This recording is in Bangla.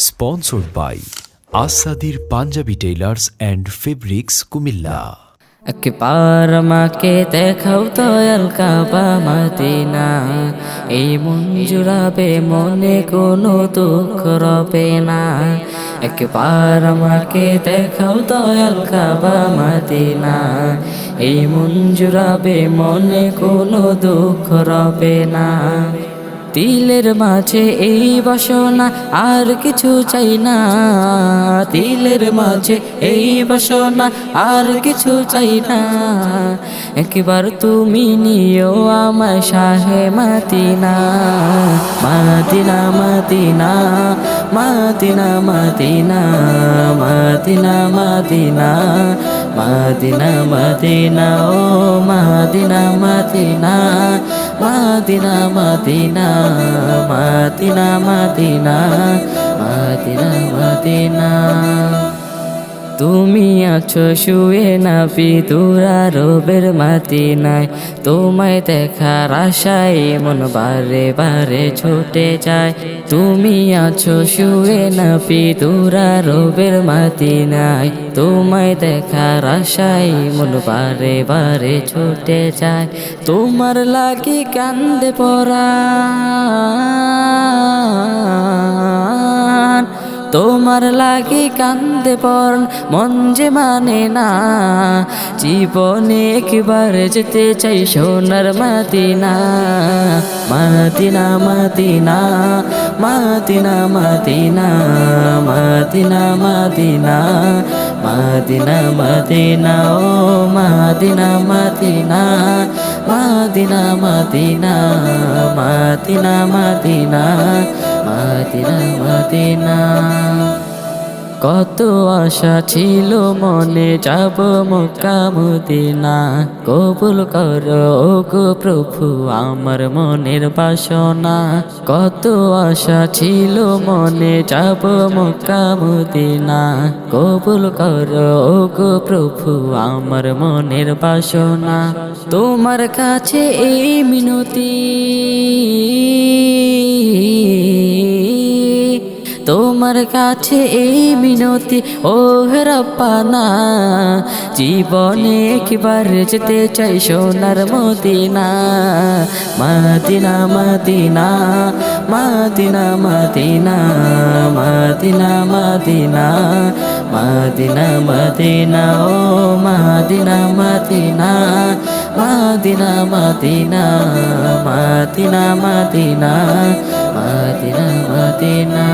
Sponsored by Asadir Punjabi Tailors and Fabrics Kumilla. একবার আমাকে দেখাও দয়াল কাবা মদিনা, এই মন জুড়াবে মনে কোনো দুঃখ রবে না। একবার আমাকে দেখাও দয়াল কাবা মদিনা, এই মন জুড়াবে মনে কোনো দুঃখ রবে না। দিলের মাঝে এই বাসনা আর কিছু চাই না, দিলের মাঝে এই বাসনা আর কিছু চাই না। একবার তুমি নিও আমায় শাহে Medina, Medina Medina Medina Medina Medina Medina Medina Medina ও Medina Medina Medina Medina Medina Medina Medina Medina. তুমি আছো শুয়ে নাবি দুরারবের মদিনায়, তোমায় দেখার আশায় মন বারে বারে ছুটে যায়। তুমি আছো শুয়ে নাবি দুরারবের মদিনায়, তোমায় দেখার আশায় মন বারে বারে ছুটে যায়। তোমার লাগি কান্দে পরাণ, তোমার লাগি কান্দে পরাণ, মন যে মানে না। জীবনে একবার যেতে চাই সোনার Medina, Medina Medina Medina Medina Medina Medina Medina Medina ও Medina Medina Medina Medina Medina Medina Medina Medina. কত আশা ছিল মনে যাব মক্কা মদিনা, কবুল করো গো প্রভু আমার মনের বাসনা। কত আশা ছিল মনে যাব মক্কা মদিনা, কবুল করো গো প্রভু আমার মনের বাসনা। তোমার কাছে এই মিনতি, তোমার কাছে এই মিনতি ও রব্বানা, জীবনে একবার যেতে চাই সোনার Medina, Medina Medina Medina Medina Medina Medina Medina Medina ও Medina Medina Medina Medina Medina Medina Medina Medina.